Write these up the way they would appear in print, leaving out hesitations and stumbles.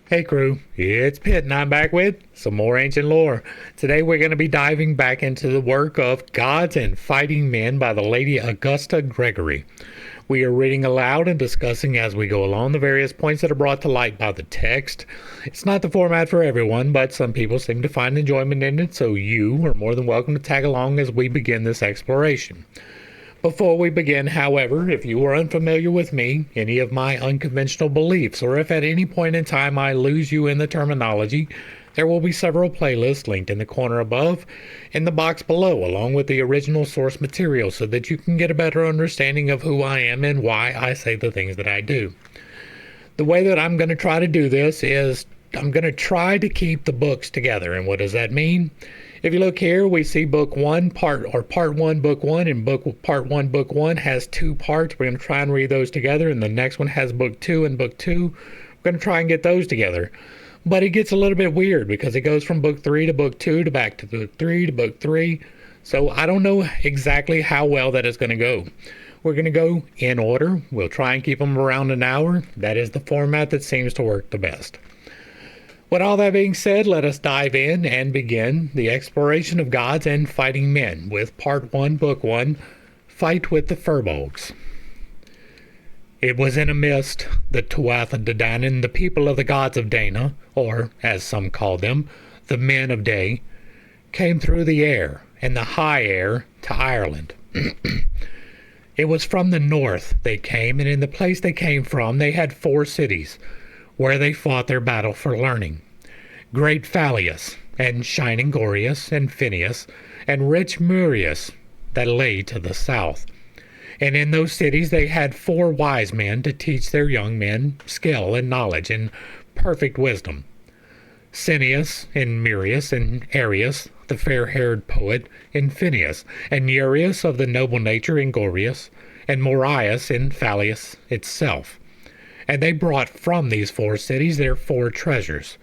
Hey crew, it's Pitt and I'm back with some more ancient lore. Today we're going to be diving back into the work of Gods and Fighting Men by the Lady Augusta Gregory. We are reading aloud and discussing as we go along the various points that are brought to light by the text. It's not the format for everyone, but some people seem to find enjoyment in it, so you are more than welcome to tag along as we begin this exploration. Before we begin, however, if you are unfamiliar with me, any of my unconventional beliefs, or if at any point in time I lose you in the terminology, there will be several playlists linked in the corner above, in the box below, along with the original source material so that you can get a better understanding of who I am and why I say the things that I do. The way that I'm going to try to do this is I'm going to try to keep the books together. And what does that mean? If you look here, we see book one, part one, book one, and part one, book one has two parts. We're going to try and read those together, and the next one has book two and book two. We're going to try and get those together. But it gets a little bit weird because it goes from book three to book two to back to book three to book three. So I don't know exactly how well that is going to go. We're going to go in order. We'll try and keep them around an hour. That is the format that seems to work the best. With all that being said, let us dive in and begin the exploration of gods and fighting men with part one, book one, Fight with the Firbolgs. It was in a mist that Tuatha de Dannon, the people of the gods of Dana, or as some call them, the men of day, came through the air and the high air to Ireland. It was from the north they came, and in the place they came from they had 4 cities, where they fought their battle for learning. Great Fallius, and shining Gorius, and Phineus, and rich Murius, that lay to the south. And in those cities they had 4 wise men to teach their young men skill and knowledge and perfect wisdom. Cineas, and Murius, and Arius, the fair-haired poet, in Phineus, and Urius of the noble nature in Gorius, and Morius in Fallius itself. And they brought from these 4 cities their 4 treasures.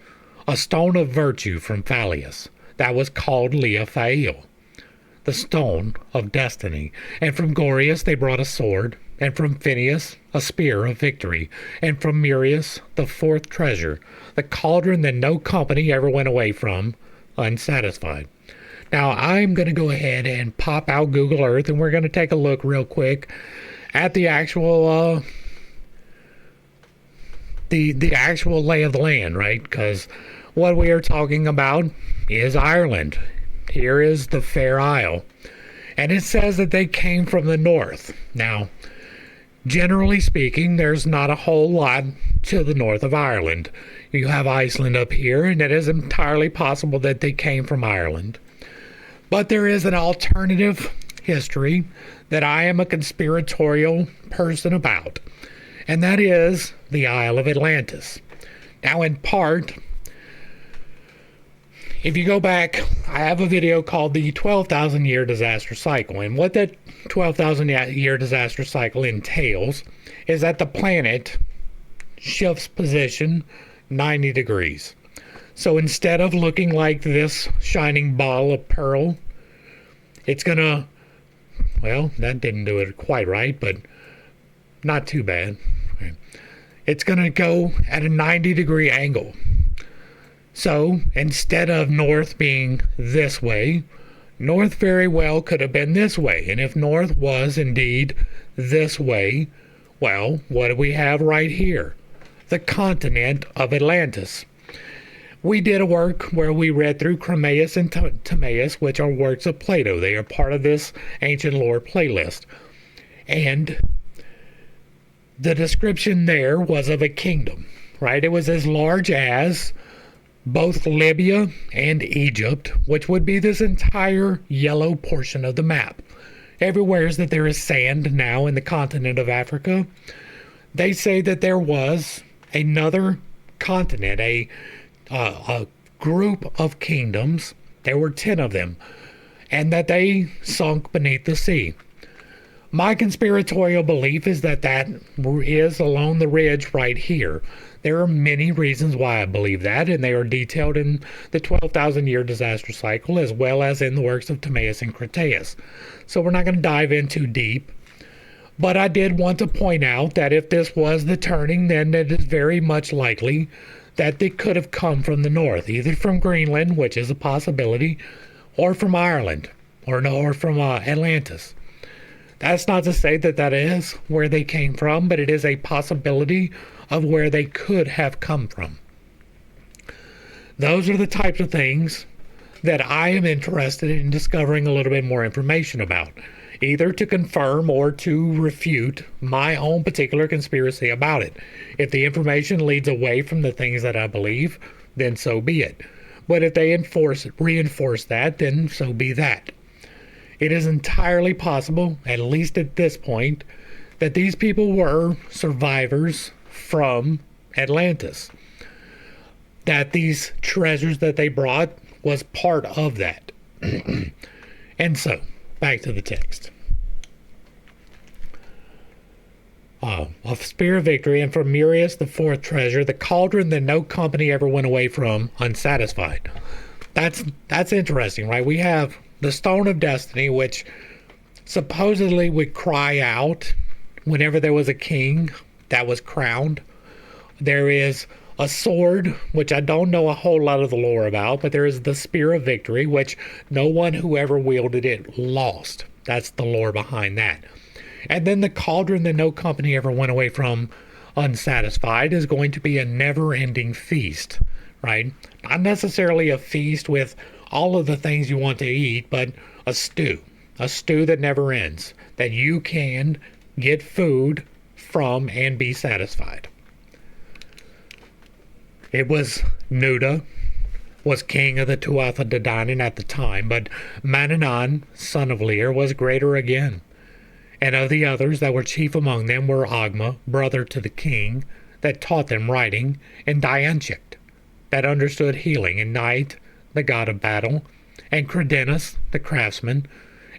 A stone of virtue from Fallius, that was called Leophail, the stone of destiny. And from Gorius they brought a sword, and from Phineus a spear of victory, and from Murius the 4th treasure, the cauldron that no company ever went away from unsatisfied. Now I'm going to go ahead and pop out Google Earth, and we're going to take a look real quick at the actual the actual lay of the land, right? Because what we are talking about is Ireland. Here is the Fair Isle. And it says that they came from the north. Now, generally speaking, there's not a whole lot to the north of Ireland. You have Iceland up here, and it is entirely possible that they came from Ireland. But there is an alternative history that I am a conspiratorial person about, and that is the Isle of Atlantis. Now, in part, if you go back, I have a video called the 12,000 year disaster cycle, and what that 12,000 year disaster cycle entails is that the planet shifts position 90 degrees. So instead of looking like this shining ball of pearl, it's gonna, well, that didn't do it quite right, but not too bad. It's going to go at a 90-degree angle. So instead of north being this way, north very well could have been this way. And if north was indeed this way, well, what do we have right here? The continent of Atlantis. We did a work where we read through Chromaeus and Timaeus, which are works of Plato. They are part of this ancient lore playlist. And the description there was of a kingdom, right? It was as large as both Libya and Egypt, which would be this entire yellow portion of the map. Everywhere that there is sand now in the continent of Africa, they say that there was another continent, a group of kingdoms. There were 10 of them, and that they sunk beneath the sea. My conspiratorial belief is that is along the ridge right here. There are many reasons why I believe that, and they are detailed in the 12,000 year disaster cycle as well as in the works of Timaeus and Crataeus. So we're not going to dive in too deep. But I did want to point out that if this was the turning, then it is very much likely that they could have come from the north, either from Greenland, which is a possibility, or from Ireland, or from Atlantis. That's not to say that that is where they came from, but it is a possibility of where they could have come from. Those are the types of things that I am interested in discovering a little bit more information about, either to confirm or to refute my own particular conspiracy about it. If the information leads away from the things that I believe, then so be it. But if they reinforce that, then so be that. It is entirely possible, at least at this point, that these people were survivors from Atlantis. That these treasures that they brought was part of that. And so, back to the text. Of Spear of Victory, and from Murius the fourth treasure, the cauldron that no company ever went away from unsatisfied. That's interesting, right? We have the Stone of Destiny, which supposedly would cry out whenever there was a king that was crowned. There is a sword, which I don't know a whole lot of the lore about, but there is the Spear of Victory, which no one who ever wielded it lost. That's the lore behind that. And then the cauldron that no company ever went away from unsatisfied is going to be a never-ending feast, right? Not necessarily a feast with all of the things you want to eat, but a stew that never ends, that you can get food from and be satisfied. It was Nuda, was king of the Tuatha de Dannon at the time, but Manannán, son of Lear, was greater again. And of the others that were chief among them were Ogma, brother to the king, that taught them writing, and Dianchic, that understood healing, and Night, the god of battle, and Credenus, the craftsman,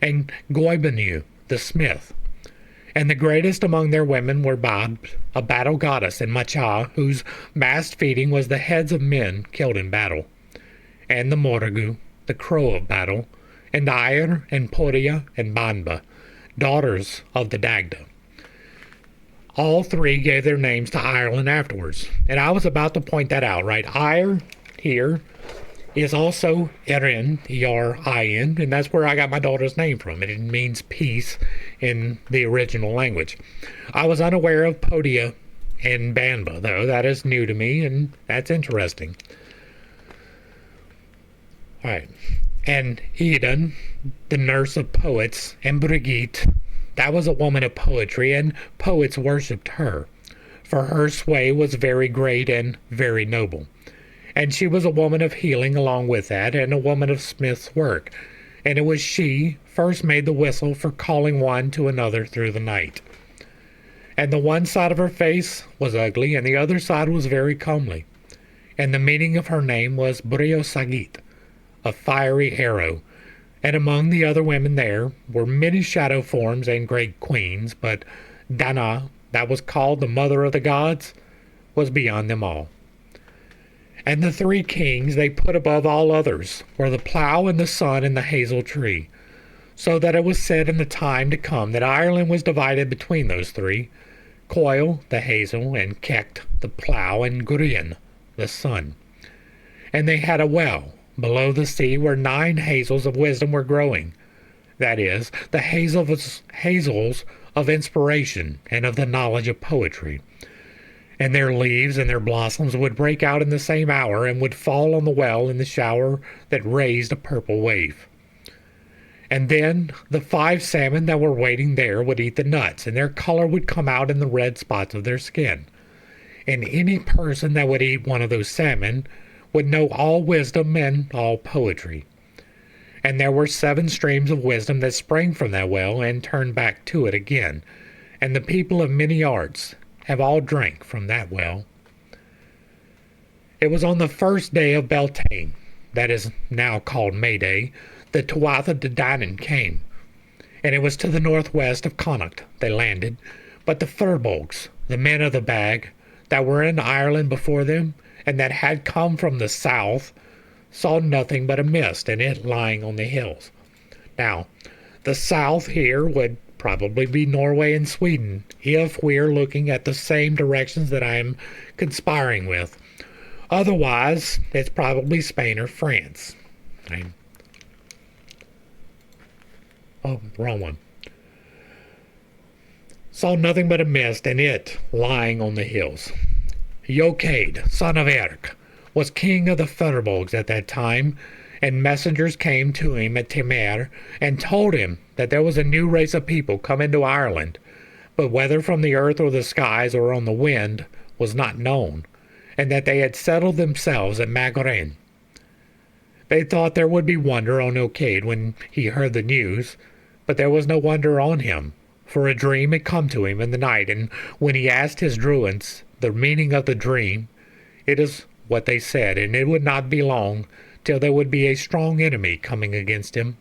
and Goibenu, the smith. And the greatest among their women were Bab, a battle goddess, and Macha, whose mast feeding was the heads of men killed in battle, and the Morrigu, the crow of battle, and Ire, and Poria, and Banba, daughters of the Dagda. All three gave their names to Ireland afterwards. And I was about to point that out, right? Ire here is also Erin, E-R-I-N, and that's where I got my daughter's name from. It means peace in the original language. I was unaware of Podia and Banba, though. That is new to me, and that's interesting. All right. And Eden, the nurse of poets, and Brigitte, that was a woman of poetry, and poets worshipped her, for her sway was very great and very noble. And she was a woman of healing along with that, and a woman of smith's work, and it was she first made the whistle for calling one to another through the night. And the one side of her face was ugly, and the other side was very comely. And the meaning of her name was Briosagit, a fiery arrow. And among the other women there were many shadow forms and great queens, but Dana, that was called the mother of the gods, was beyond them all. And the three kings they put above all others were the plough and the sun and the hazel tree, so that it was said in the time to come that Ireland was divided between those three, Coil, the hazel, and Kecht, the plough, and Gurian, the sun. And they had a well below the sea where 9 hazels of wisdom were growing, that is, the hazels of inspiration and of the knowledge of poetry. And their leaves and their blossoms would break out in the same hour and would fall on the well in the shower that raised a purple wave. And then the 5 salmon that were waiting there would eat the nuts, and their color would come out in the red spots of their skin. And any person that would eat one of those salmon would know all wisdom and all poetry. And there were 7 streams of wisdom that sprang from that well and turned back to it again. And the people of many arts have all drank from that well. It was on the first day of Beltane, that is now called May Day, that Tuatha de Dannon came. And it was to the northwest of Connacht they landed. But the Firbolgs, the men of the bag, that were in Ireland before them, and that had come from the south, saw nothing but a mist, and it lying on the hills. Now, the south here would probably be Norway and Sweden, if we're looking at the same directions that I am conspiring with. Otherwise, it's probably Spain or France. Right? Oh, wrong one. Saw nothing but a mist and it lying on the hills. Yokade, son of Eric, was king of the Firbolgs at that time, and messengers came to him at Timer and told him that there was a new race of people coming to Ireland, but whether from the earth or the skies or on the wind was not known, and that they had settled themselves at Magarin. They thought there would be wonder on Yokade when he heard the news, but there was no wonder on him, for a dream had come to him in the night, and when he asked his druids the meaning of the dream, it is what they said, and it would not be long till there would be a strong enemy coming against him.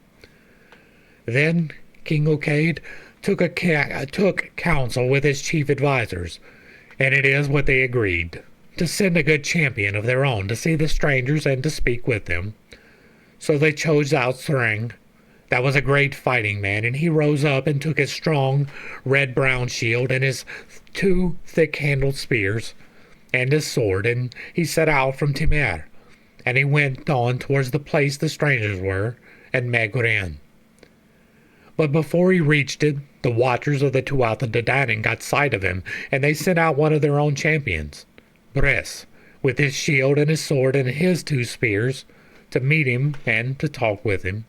Then King Yokade took counsel with his chief advisers, and it is what they agreed, to send a good champion of their own to see the strangers and to speak with them. So they chose out Sreng. That was a great fighting man, and he rose up and took his strong red-brown shield and his 2 thick-handled spears and his sword, and he set out from Timer, and he went on towards the place the strangers were, at Magarin. But before he reached it, the watchers of the Tuatha de Dannon got sight of him, and they sent out one of their own champions, Bres, with his shield and his sword and his 2 spears, to meet him and to talk with him.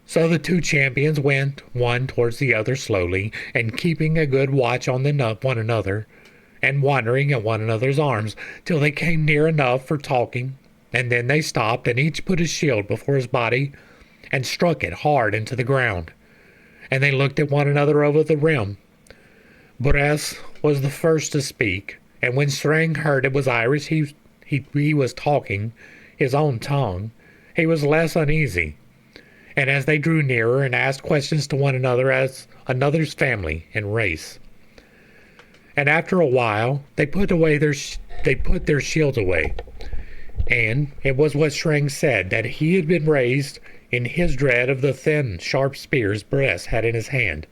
So the 2 champions went one towards the other slowly, and keeping a good watch on one another, and wandering at one another's arms, till they came near enough for talking, and then they stopped, and each put his shield before his body, and struck it hard into the ground. And they looked at one another over the rim. Bres was the first to speak, and when Sreng heard it was Irish, he was talking his own tongue, he was less uneasy. And as they drew nearer and asked questions to one another as another's family and race. And after a while, they put their shields away. And it was what Sreng said, that he had been raised in his dread of the thin, sharp spears Bres had in his hand.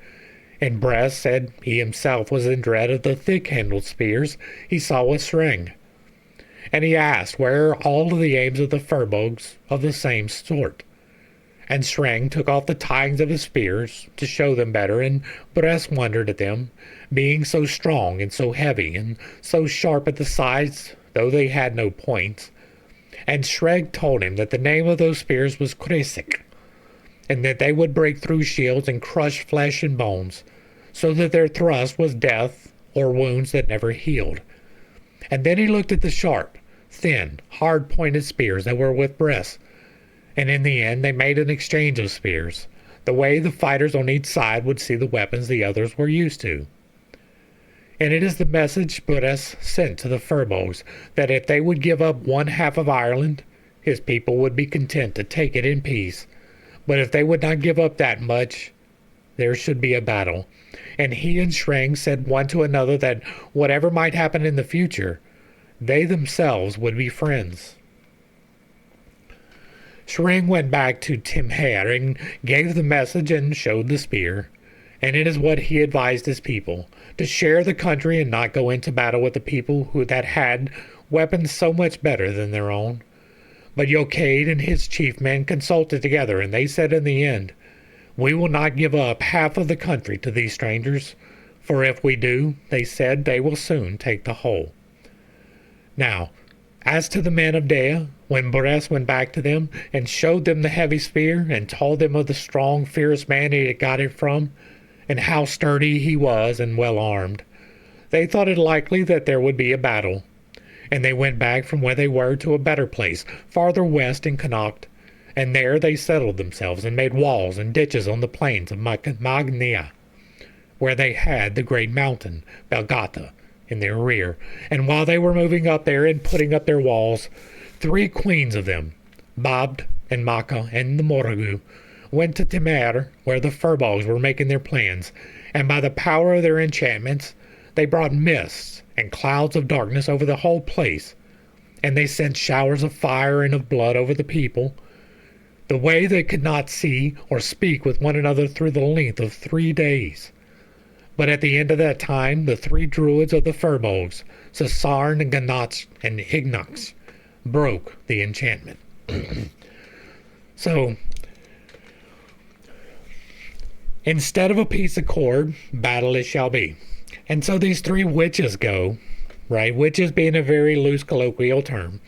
And Bres said he himself was in dread of the thick-handled spears he saw with Sreng. And he asked where all of the aims of the Firbolgs of the same sort. And Sreng took off the tines of his spears to show them better, and Bres wondered at them, being so strong and so heavy, and so sharp at the sides, though they had no points. And Sreng told him that the name of those spears was Cresik, and that they would break through shields and crush flesh and bones, so that their thrust was death or wounds that never healed. And then he looked at the sharp, thin, hard-pointed spears that were with Bres, and in the end they made an exchange of spears, the way the fighters on each side would see the weapons the others were used to. And it is the message Bres sent to the Firbolgs, that if they would give up 1/2 of Ireland, his people would be content to take it in peace. But if they would not give up that much, there should be a battle. And he and Sreng said one to another that whatever might happen in the future, they themselves would be friends. Sreng went back to Timer and gave the message and showed the spear. And it is what he advised his people, to share the country and not go into battle with the people that had weapons so much better than their own. But Yokade and his chief men consulted together, and they said in the end, "We will not give up half of the country to these strangers, for if we do, they said, they will soon take the whole." Now, as to the men of Dea, when Bres went back to them and showed them the heavy spear and told them of the strong, fierce man he had got it from, and how sturdy he was and well armed, they thought it likely that there would be a battle. And they went back from where they were to a better place, farther west in Connacht, and there they settled themselves and made walls and ditches on the plains of Magnia, where they had the great mountain, Augusta, in their rear. And while they were moving up there and putting up their walls, 3 queens of them, Babd and Macha and the Morrigu, went to Timer, where the Firbolgs were making their plans, and by the power of their enchantments, they brought mists and clouds of darkness over the whole place, and they sent showers of fire and of blood over the people, the way they could not see or speak with one another through the length of 3 days. But at the end of that time, the three druids of the Firbolgs, Sasarn, Ganach, and Ignox, broke the enchantment. So, instead of a piece of cord, battle it shall be. And so these three witches go, right? Witches being a very loose colloquial term.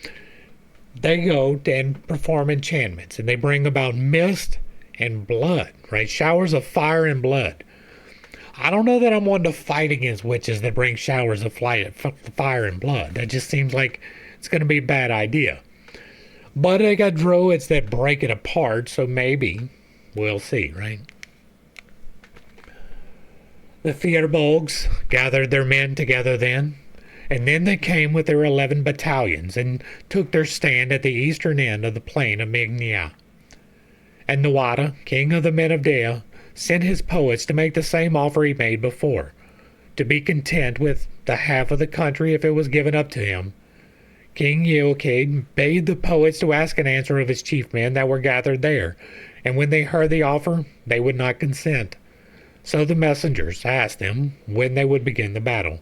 They go and perform enchantments, and they bring about mist and blood, right? Showers of fire and blood. I don't know that I'm one to fight against witches that bring showers of fire and blood. That just seems like it's going to be a bad idea. But they got druids that break it apart, so maybe we'll see, right? The Firbolgs gathered their men together then, and then they came with their 11 battalions and took their stand at the eastern end of the plain of Mignia. And Tuatha, king of the men of Dea, sent his poets to make the same offer he made before, to be content with the half of the country if it was given up to him. King Eochaid bade the poets to ask an answer of his chief men that were gathered there, and when they heard the offer, they would not consent. So the messengers asked them when they would begin the battle.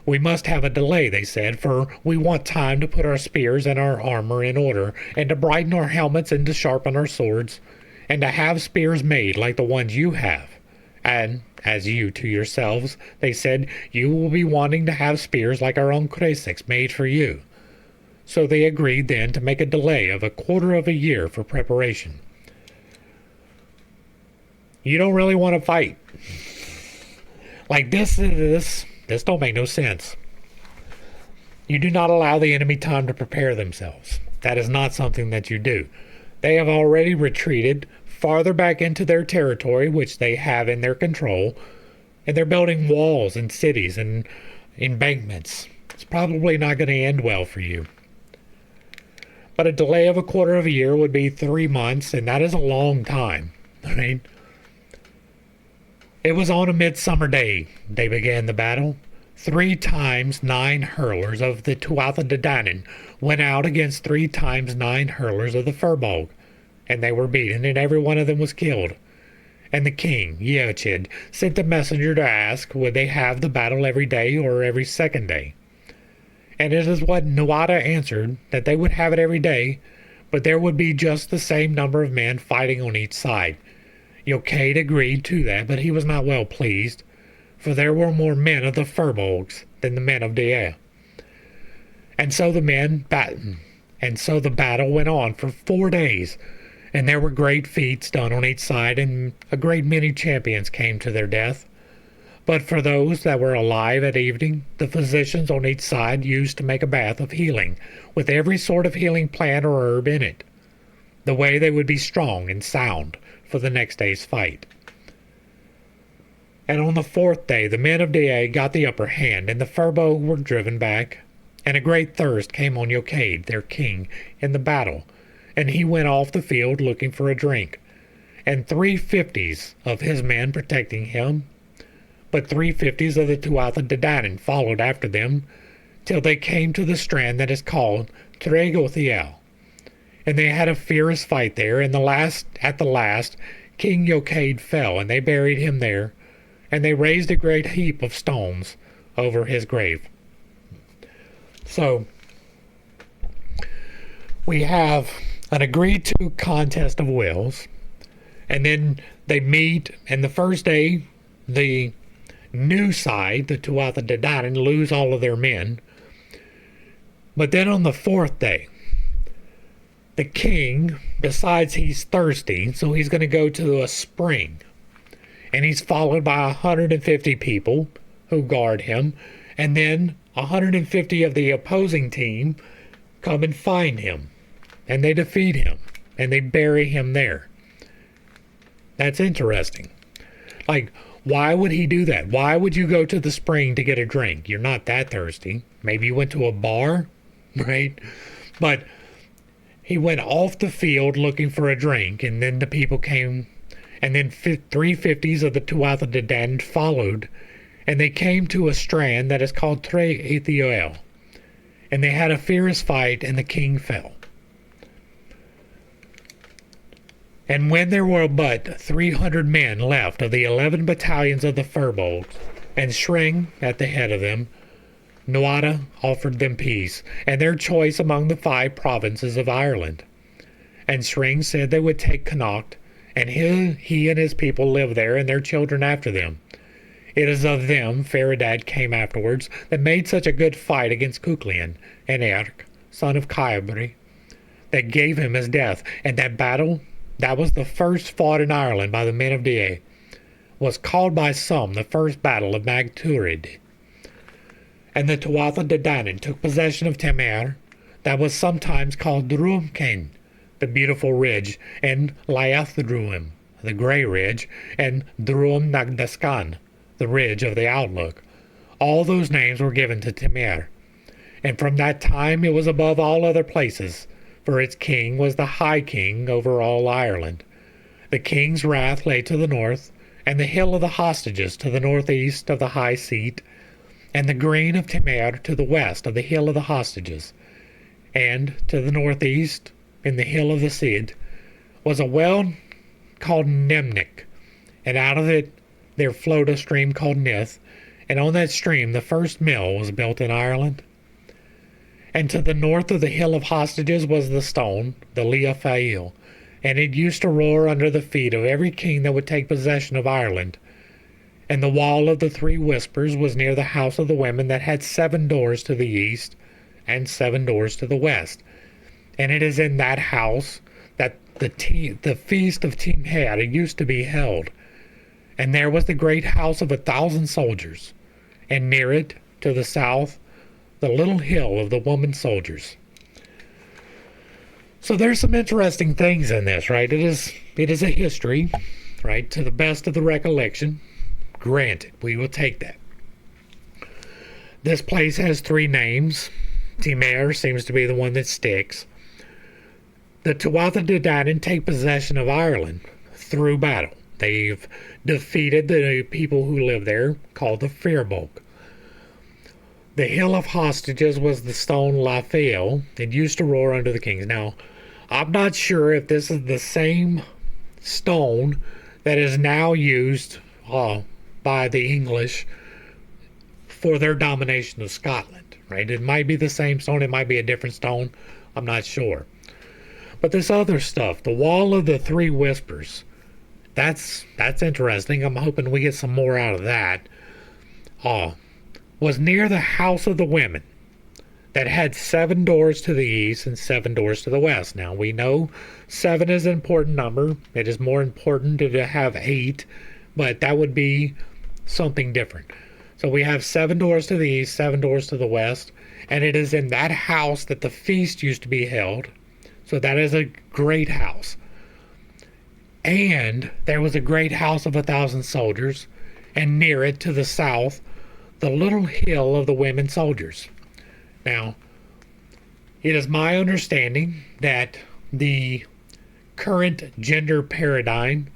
We must have a delay, they said, for we want time to put our spears and our armor in order, and to brighten our helmets and to sharpen our swords, and to have spears made like the ones you have. And, as you to yourselves, they said, you will be wanting to have spears like our own Kresiks made for you. So they agreed then to make a delay of a quarter of a year for preparation. You don't really want to fight. Like this don't make no sense. You do not allow the enemy time to prepare themselves. That is not something that you do. They have already retreated farther back into their territory, which they have in their control, and they're building walls and cities and embankments. It's probably not going to end well for you. But a delay of a quarter of a year would be 3 months, and that is a long time, right? It was on a midsummer day they began the battle. 3 times 9 hurlers of the Tuatha de Dannon went out against 3 times 9 hurlers of the Firbolg, and they were beaten, and every one of them was killed. And the king, Eochaid, sent a messenger to ask would they have the battle every day or every second day. And it is what Tuatha answered, that they would have it every day, but there would be just the same number of men fighting on each side. Eochaid agreed to that, but he was not well pleased, for there were more men of the Firbolgs than the men of Dea. And so the battle went on for 4 days, and there were great feats done on each side, and a great many champions came to their death. But for those that were alive at evening, the physicians on each side used to make a bath of healing, with every sort of healing plant or herb in it, the way they would be strong and sound for the next day's fight. And on the 4th day the men of Dea got the upper hand, and the Firbolg were driven back, and a great thirst came on Eochaid, their king, in the battle, and he went off the field looking for a drink, and 350s of his men protecting him. But 350s of the Tuatha de Dannon followed after them, till they came to the strand that is called Tregothiel. And they had a fierce fight there, and at the last King Eochaid fell, and they buried him there, and they raised a great heap of stones over his grave. So, we have an agreed-to contest of wills, and then they meet, and the first day, the new side, the Tuatha de Dannon, lose all of their men. But then on the 4th day, the king decides he's thirsty, so he's going to go to a spring. And he's followed by 150 people who guard him, and then 150 of the opposing team come and find him, and they defeat him, and they bury him there. That's interesting. Like, why would he do that? Why would you go to the spring to get a drink? You're not that thirsty. Maybe you went to a bar, right? But he went off the field looking for a drink, and then the people came, and then 350s of the Tuatha de Dannon followed, and they came to a strand that is called Tregothiel, and they had a fierce fight, and the king fell. And when there were but 300 men left of the 11 battalions of the Firbolgs, and Shring at the head of them, Tuatha offered them peace, and their choice among the 5 provinces of Ireland. And Shring said they would take Connacht, and he and his people live there, and their children after them. It is of them Feridad came afterwards, that made such a good fight against Cuchulainn, and Erc, son of Caebri, that gave him his death. And that battle, that was the first fought in Ireland by the men of Dee, was called by some the first battle of Magturid. And the Tuatha de Dannon took possession of Temer, that was sometimes called Drumcain, the beautiful ridge, and Liathdruim, the grey ridge, and Drum Nagdaskan, the ridge of the outlook. All those names were given to Temer. And from that time it was above all other places, for its king was the high king over all Ireland. The king's wrath lay to the north, and the hill of the hostages to the northeast of the high seat, and the green of Temer to the west of the hill of the hostages. And to the northeast, in the hill of the Cid, was a well called Nemnik, and out of it there flowed a stream called Nith, and on that stream the first mill was built in Ireland. And to the north of the hill of hostages was the stone, the Liafail, and it used to roar under the feet of every king that would take possession of Ireland. And the wall of the 3 whispers was near the house of the women that had 7 doors to the east, and 7 doors to the west. And it is in that house that the feast of Timher used to be held. And there was the great house of 1,000 soldiers, and near it, to the south, the little hill of the woman soldiers. So there's some interesting things in this, right? It is a history, right? To the best of the recollection. Granted, we will take that. This place has 3 names. Temer seems to be the one that sticks. The Tuatha de Dannon take possession of Ireland through battle. They've defeated the people who live there, called the Firbolg. The hill of hostages was the stone Lafael. It used to roar under the kings. Now, I'm not sure if this is the same stone that is now used by the English for their domination of Scotland, right? It might be the same stone. It might be a different stone. I'm not sure. But this other stuff, the wall of the 3 whispers, that's interesting. I'm hoping we get some more out of that. Was near the house of the women that had 7 doors to the east and 7 doors to the west. Now, we know 7 is an important number. It is more important to have 8, but that would be something different. So we have 7 doors to the east, 7 doors to the west, and it is in that house that the feast used to be held. So that is a great house. And there was a great house of 1,000 soldiers, and near it to the south, the little hill of the women soldiers. Now, it is my understanding that the current gender paradigm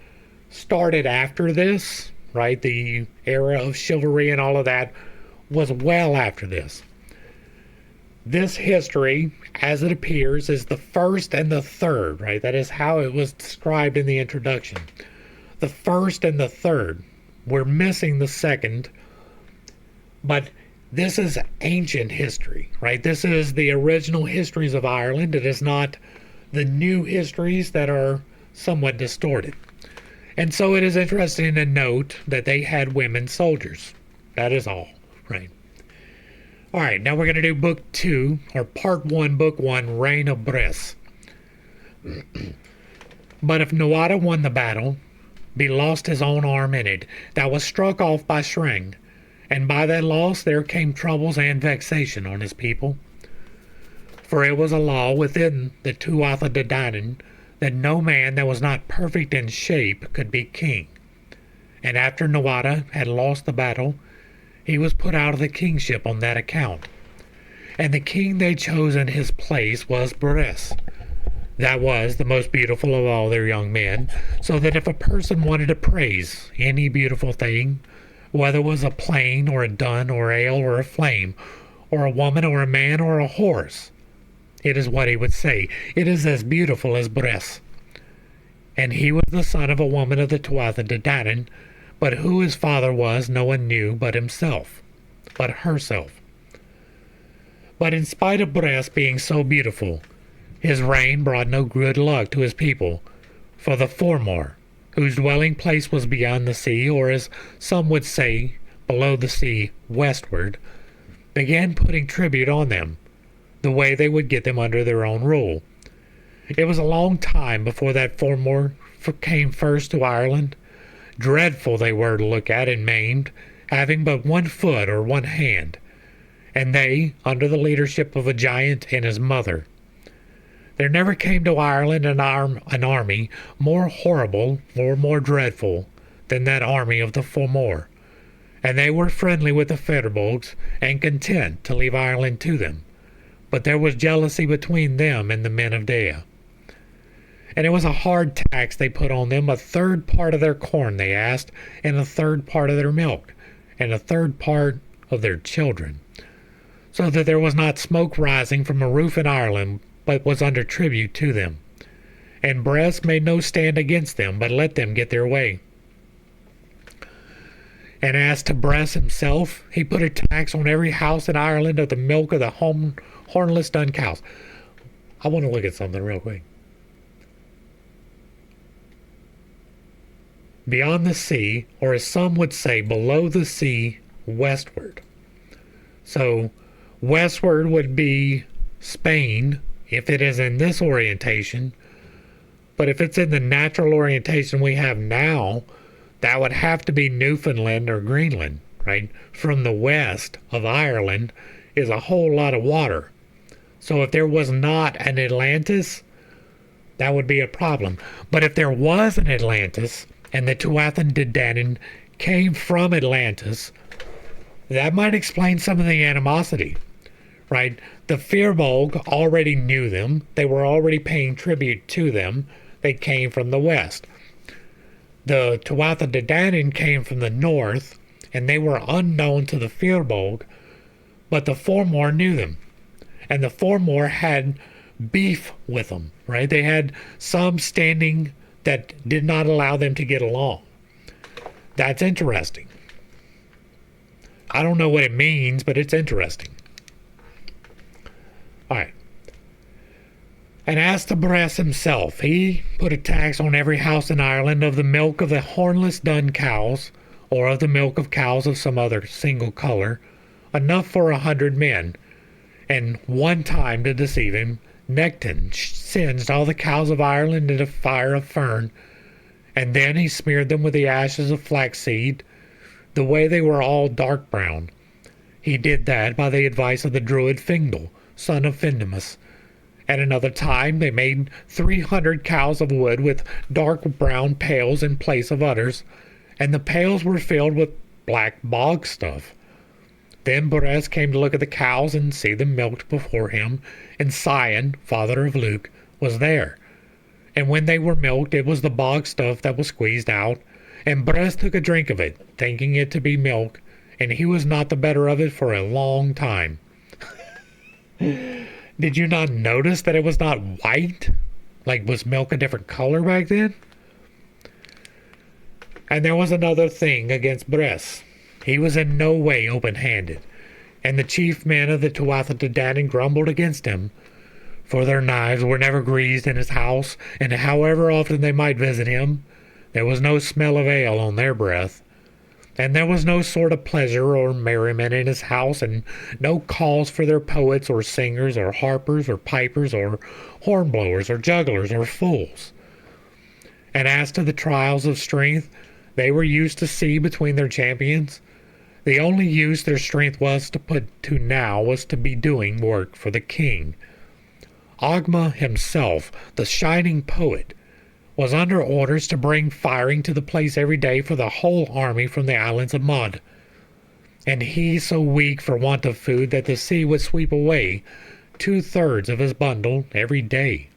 started after this, right? The era of chivalry and all of that was well after this. This history, as it appears, is the first and the third, right? That is how it was described in the introduction. The first and the third. We're missing the second, but this is ancient history, right? This is the original histories of Ireland. It is not the new histories that are somewhat distorted. And so it is interesting to note that they had women soldiers. That is all, right? All right, now we're going to do Book 2, or Part 1, Book 1, Reign of Bres. But if Tuatha won the battle, he lost his own arm in it, that was struck off by Shring, and by that loss there came troubles and vexation on his people. For it was a law within the Tuatha de Dannon that no man that was not perfect in shape could be king. And after Tuatha had lost the battle, he was put out of the kingship on that account. And the king they chose in his place was Bres. That was the most beautiful of all their young men, so that if a person wanted to praise any beautiful thing, whether it was a plane or a dun or ale or a flame, or a woman or a man or a horse, it is what he would say. It is as beautiful as Bres. And he was the son of a woman of the Tuatha de Dannon, but who his father was no one knew but herself. But in spite of Bres being so beautiful, his reign brought no good luck to his people, for the Fomor, whose dwelling place was beyond the sea, or as some would say, below the sea westward, began putting tribute on them, the way they would get them under their own rule. It was a long time before that Fomor came first to Ireland. Dreadful they were to look at and maimed, having but 1 foot or 1 hand, and they under the leadership of a giant and his mother. There never came to Ireland an army more horrible or more dreadful than that army of the Fomor, and they were friendly with the Firbolgs and content to leave Ireland to them, but there was jealousy between them and the men of Dea. And it was a hard tax they put on them. 1/3 part of their corn they asked, and 1/3 part of their milk, and 1/3 part of their children, so that there was not smoke rising from a roof in Ireland, but was under tribute to them. And Bres made no stand against them, but let them get their way. And as to Bres himself, he put a tax on every house in Ireland of the milk of the hornless dun cows. I want to look at something real quick. Beyond the sea, or as some would say, below the sea, westward. So, westward would be Spain, if it is in this orientation. But if it's in the natural orientation we have now, that would have to be Newfoundland or Greenland, right? From the west of Ireland is a whole lot of water. So if there was not an Atlantis, that would be a problem. But if there was an Atlantis, and the Tuatha de Dannon came from Atlantis, that might explain some of the animosity, right? The Firbolg already knew them. They were already paying tribute to them. They came from the west. The Tuatha de Dannon came from the north, and they were unknown to the Firbolg, but the Fomor knew them. And the Fomor had beef with them, right? They had some standing that did not allow them to get along. That's interesting. I don't know what it means, but it's interesting. All right. And as to Bres himself, he put a tax on every house in Ireland of the milk of the hornless dun cows, or of the milk of cows of some other single color, enough for 100 men. And one time, to deceive him, Necton singed all the cows of Ireland in a fire of fern, and then he smeared them with the ashes of flaxseed, the way they were all dark brown. He did that by the advice of the druid Fingdal, son of Findamus. At another time they made 300 cows of wood with dark brown pails in place of udders, and the pails were filled with black bog stuff. Then Bres came to look at the cows and see them milked before him, and Sion, father of Luke, was there. And when they were milked, it was the bog stuff that was squeezed out, and Bres took a drink of it, thinking it to be milk, and he was not the better of it for a long time. Did you not notice that it was not white? Like, was milk a different color back then? And there was another thing against Bres. He was in no way open-handed, and the chief men of the Tuatha de Dannon grumbled against him, for their knives were never greased in his house, and however often they might visit him, there was no smell of ale on their breath, and there was no sort of pleasure or merriment in his house, and no calls for their poets or singers or harpers or pipers or hornblowers or jugglers or fools. And as to the trials of strength they were used to see between their champions, the only use their strength was to put to now was to be doing work for the king. Ogma himself, the shining poet, was under orders to bring firing to the place every day for the whole army from the islands of Mud, and he so weak for want of food that the sea would sweep away 2/3 of his bundle every day.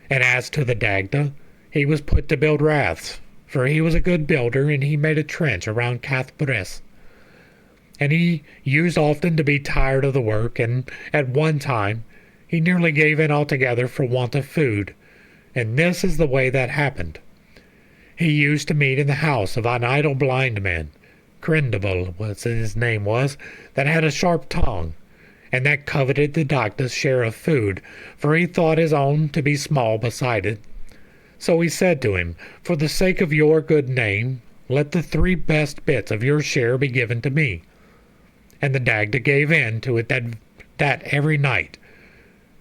And as to the Dagda, he was put to build raths, for he was a good builder, and he made a trench around Bres. And he used often to be tired of the work, and at one time he nearly gave in altogether for want of food, and this is the way that happened. He used to meet in the house of an idle blind man, Crindable was his name was, that had a sharp tongue, and that coveted the doctor's share of food, for he thought his own to be small beside it. So he said to him, For the sake of your good name, let the 3 best bits of your share be given to me. And the Dagda gave in to it that every night.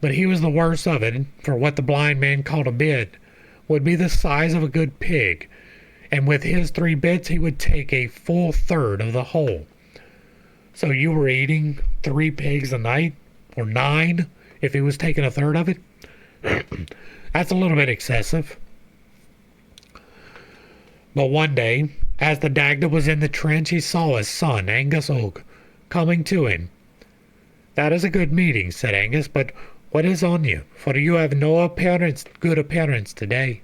But he was the worse of it, for what the blind man called a bit would be the size of a good pig, and with his 3 bits he would take a full third of the whole. So you were eating 3 pigs a night, or 9, if he was taking a third of it? That's a little bit excessive. But one day, as the Dagda was in the trench, he saw his son, Angus Og, coming to him. That is a good meeting, said Angus, but what is on you? For you have no good appearance today.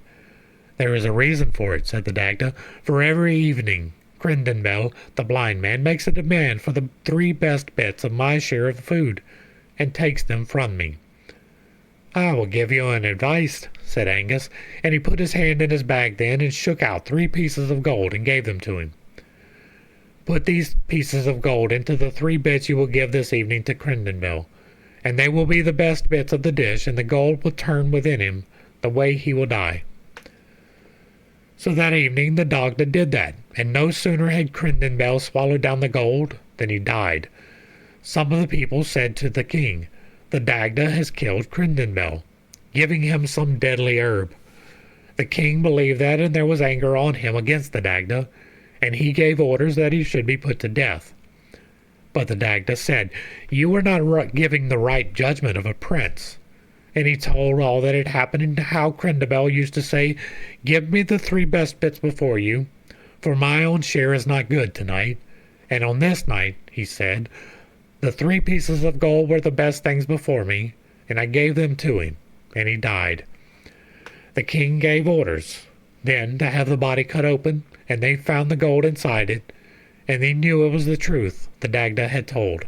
There is a reason for it, said the Dagda, for every evening Crindonbell, the blind man, makes a demand for the 3 best bits of my share of food, and takes them from me. I will give you an advice, said Angus, and he put his hand in his bag then and shook out 3 pieces of gold and gave them to him. Put these pieces of gold into the 3 bits you will give this evening to Crindonbell, and they will be the best bits of the dish, and the gold will turn within him the way he will die. So that evening the Dagda did that, and no sooner had Crindonbell swallowed down the gold than he died. Some of the people said to the king, The Dagda has killed Crindonbell, giving him some deadly herb. The king believed that, and there was anger on him against the Dagda, and he gave orders that he should be put to death. But the Dagda said, You are not giving the right judgment of a prince. And he told all that had happened, and how Crindonbell used to say, Give me the 3 best bits before you, for my own share is not good tonight. And on this night, he said, the 3 pieces of gold were the best things before me, and I gave them to him, and he died. The king gave orders then to have the body cut open, and they found the gold inside it, and they knew it was the truth the Dagda had told.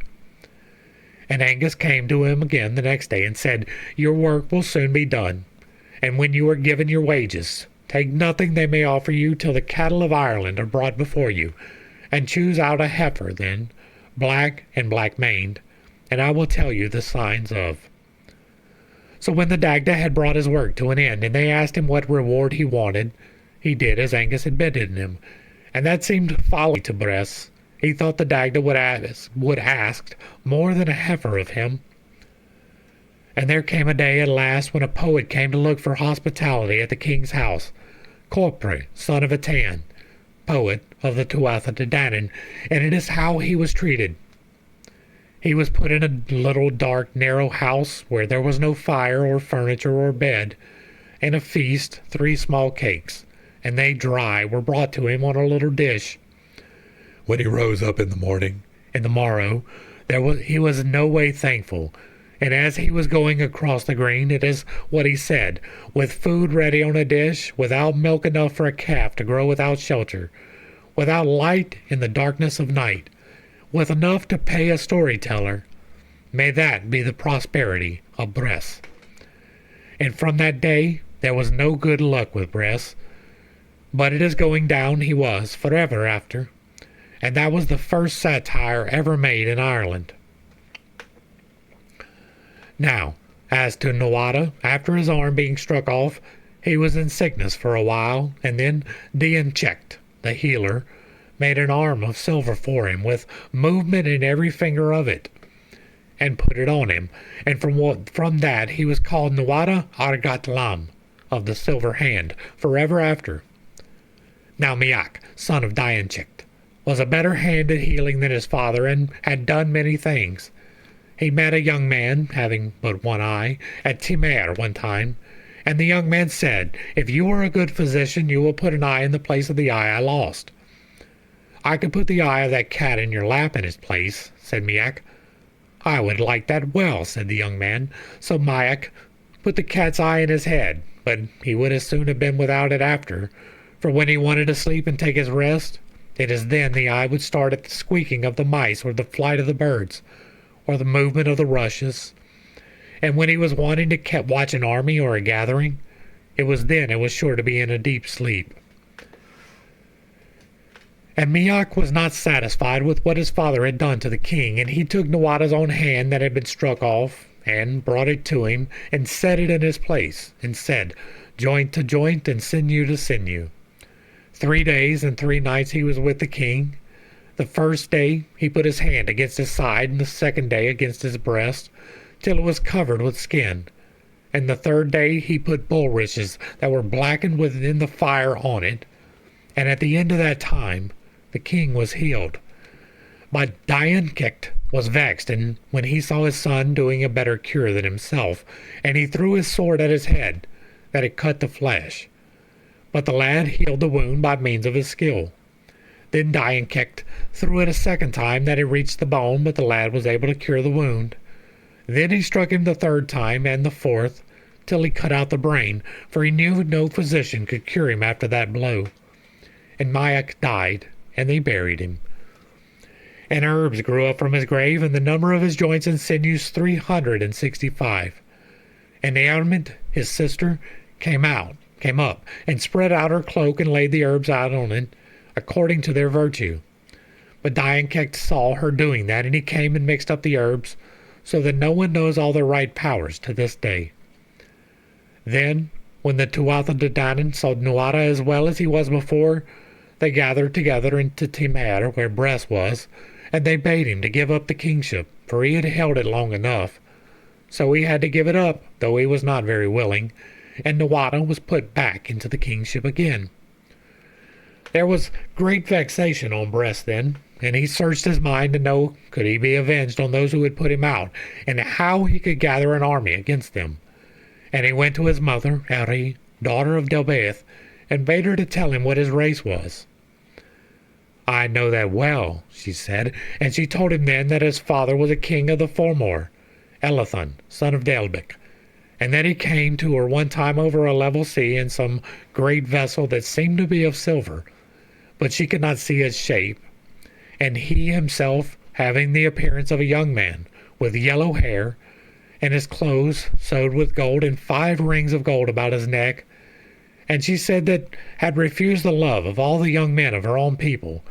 And Angus came to him again the next day and said, Your work will soon be done, and when you are given your wages, take nothing they may offer you till the cattle of Ireland are brought before you, and choose out a heifer then, black and black-maned, and I will tell you the signs of. So when the Dagda had brought his work to an end, and they asked him what reward he wanted, he did as Angus had bidden him, and that seemed folly to Bres. He thought the Dagda would ask more than a heifer of him. And there came a day at last when a poet came to look for hospitality at the king's house, Corpre, son of Atan, poet of the Tuatha to Dannon, and it is how he was treated. He was put in a little dark, narrow house where there was no fire or furniture or bed, and a feast, 3 small cakes, and they dry, were brought to him on a little dish. When he rose up in the morrow, he was in no way thankful, and as he was going across the green, it is what he said, with food ready on a dish, without milk enough for a calf to grow without shelter, without light in the darkness of night, with enough to pay a storyteller, may that be the prosperity of Bres. And from that day there was no good luck with Bres, but it is going down he was forever after. And that was the first satire ever made in Ireland. Now, as to Tuatha, after his arm being struck off, he was in sickness for a while, and then Dannon, the healer, made an arm of silver for him, with movement in every finger of it, and put it on him, and from that he was called Tuatha Argatlam, of the silver hand, forever after. Now Miach, son of Dannon, was a better hand at healing than his father, and had done many things. He met a young man, having but one eye, at Timer one time, and the young man said, If you are a good physician, you will put an eye in the place of the eye I lost. I could put the eye of that cat in your lap in its place, said Miach. I would like that well, said the young man. So Miach put the cat's eye in his head, but he would as soon have been without it after, for when he wanted to sleep and take his rest, it is then the eye would start at the squeaking of the mice, or the flight of the birds, or the movement of the rushes. And when he was wanting to watch an army or a gathering, It was sure to be in a deep sleep. And Miach was not satisfied with what his father had done to the king, and he took Tuatha's own hand that had been struck off, and brought it to him, and set it in his place, and said, Joint to joint, and sinew to sinew. 3 days and 3 nights he was with the king. The first day he put his hand against his side, and the second day against his breast, till it was covered with skin. And the third day he put bulrushes that were blackened within the fire on it. And at the end of that time the king was healed. But Dannon was vexed, and when he saw his son doing a better cure than himself, and he threw his sword at his head, that it cut the flesh. But the lad healed the wound by means of his skill. Then Dannon threw it a second time, that it reached the bone, but the lad was able to cure the wound. Then he struck him the third time, and the fourth, till he cut out the brain, for he knew no physician could cure him after that blow. And Miach died, and they buried him. And herbs grew up from his grave, and the number of his joints and sinews 365. And Naomi, his sister, came up, and spread out her cloak, and laid the herbs out on it, according to their virtue. But Dannon saw her doing that, and he came and mixed up the herbs, so that no one knows all their right powers to this day. Then, when the Tuatha de Dannon saw Tuatha as well as he was before, they gathered together into Timar, where Bres was, and they bade him to give up the kingship, for he had held it long enough. So he had to give it up, though he was not very willing, and Tuatha was put back into the kingship again. There was great vexation on Bres then, and he searched his mind to know could he be avenged on those who had put him out, and how he could gather an army against them. And he went to his mother, Eri, daughter of Delbeth, and bade her to tell him what his race was. I know that well, she said, and she told him then that his father was a king of the Fomor, Elathan, son of Delbek, and that he came to her one time over a level sea in some great vessel that seemed to be of silver, but she could not see its shape, and he himself having the appearance of a young man, with yellow hair, and his clothes sewed with gold, and 5 rings of gold about his neck. And she said that had refused the love of all the young men of her own people,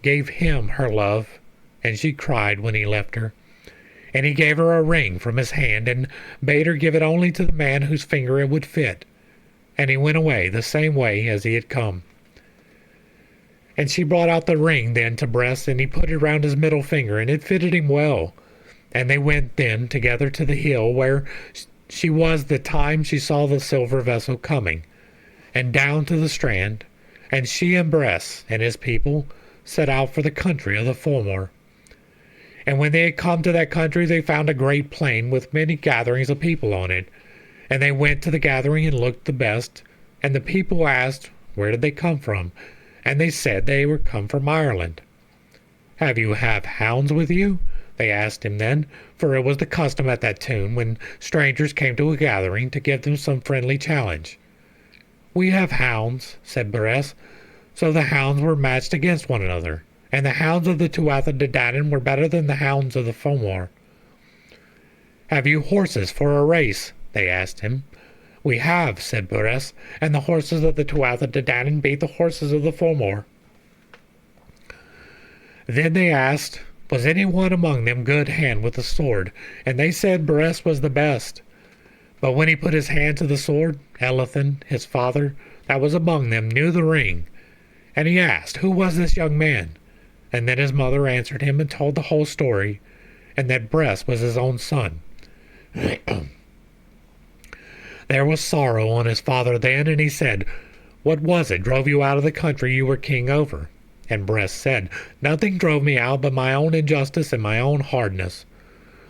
gave him her love, and she cried when he left her. And he gave her a ring from his hand, and bade her give it only to the man whose finger it would fit. And he went away the same way as he had come. And she brought out the ring then to Bres, and he put it round his middle finger, and it fitted him well. And they went then together to the hill where she was the time she saw the silver vessel coming, and down to the strand, and she and Bres and his people set out for the country of the Fomor. And when they had come to that country, they found a great plain with many gatherings of people on it. And they went to the gathering and looked the best. And the people asked, where did they come from? And they said they were come from Ireland. Have you hounds with you? They asked him then, for it was the custom at that tune, when strangers came to a gathering, to give them some friendly challenge. We have hounds, said Bres. So the hounds were matched against one another, and the hounds of the Tuatha de Dannon were better than the hounds of the Fomor. Have you horses for a race? They asked him. We have, said Bres, and the horses of the Tuatha de Dannon beat the horses of the Fomor. Then they asked, was any one among them good hand with the sword? And they said Bres was the best. But when he put his hand to the sword, Elathan, his father, that was among them, knew the ring. And he asked, who was this young man? And then his mother answered him and told the whole story, and that Bres was his own son. There was sorrow on his father then, and he said, what was it drove you out of the country you were king over? And Bres said, nothing drove me out but my own injustice and my own hardness.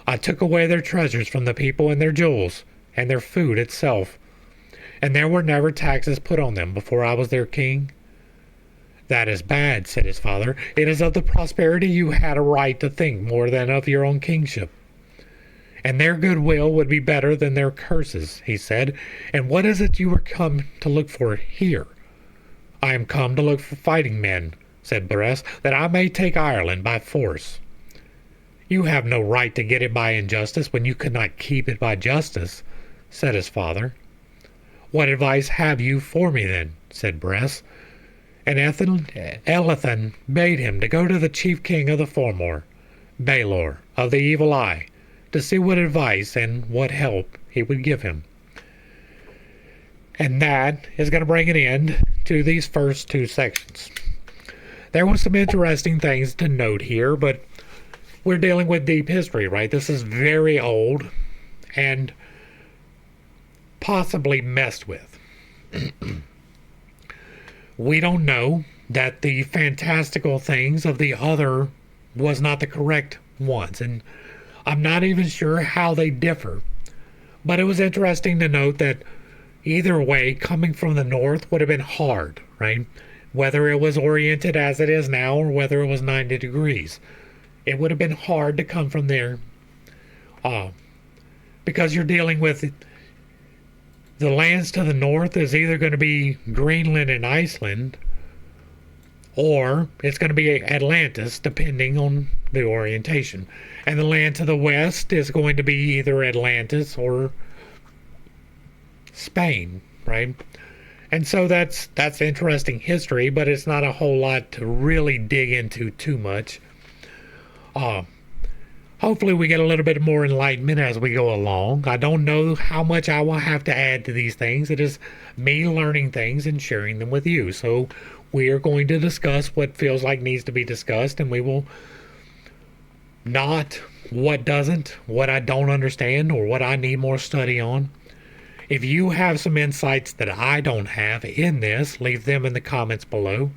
I took away their treasures from the people and their jewels, and their food itself, and there were never taxes put on them before I was their king. That is bad, said his father. It is of the prosperity you had a right to think more than of your own kingship. And their goodwill would be better than their curses, he said. And what is it you are come to look for here? I am come to look for fighting men, said Bres, that I may take Ireland by force. You have no right to get it by injustice when you could not keep it by justice, said his father. What advice have you for me then? Said Bres. And Elathan bade him to go to the chief king of the Fomor, Balor of the Evil Eye, to see what advice and what help he would give him. And that is going to bring an end to these first two sections. There was some interesting things to note here, but we're dealing with deep history, right? This is very old and possibly messed with. We don't know that the fantastical things of the other was not the correct ones, and I'm not even sure how they differ. But it was interesting to note that either way, coming from the north would have been hard, right? Whether it was oriented as it is now or whether it was 90 degrees. It would have been hard to come from there because you're dealing with the lands to the north is either going to be Greenland and Iceland, or it's going to be Atlantis, depending on the orientation. And the land to the west is going to be either Atlantis or Spain, right? And so that's interesting history, but it's not a whole lot to really dig into too much. Hopefully we get a little bit more enlightenment as we go along. I don't know how much I will have to add to these things. It is me learning things and sharing them with you. So we are going to discuss what feels like needs to be discussed, and we will not what doesn't, what I don't understand, or what I need more study on. If you have some insights that I don't have in this, leave them in the comments below.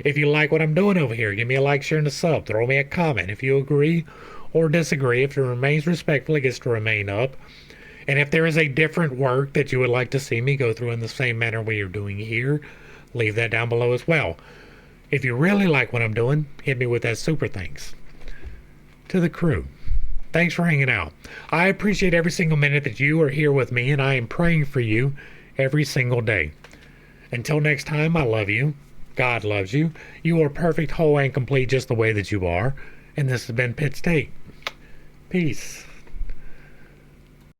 If you like what I'm doing over here, give me a like, share, and a sub. Throw me a comment. If you agree or disagree, if it remains respectful, it gets to remain up. And if there is a different work that you would like to see me go through in the same manner we are doing here, leave that down below as well. If you really like what I'm doing, hit me with that super thanks. To the crew, thanks for hanging out. I appreciate every single minute that you are here with me, and I am praying for you every single day. Until next time, I love you. God loves you. You are perfect, whole, and complete just the way that you are. And this has been Pitt State. Peace.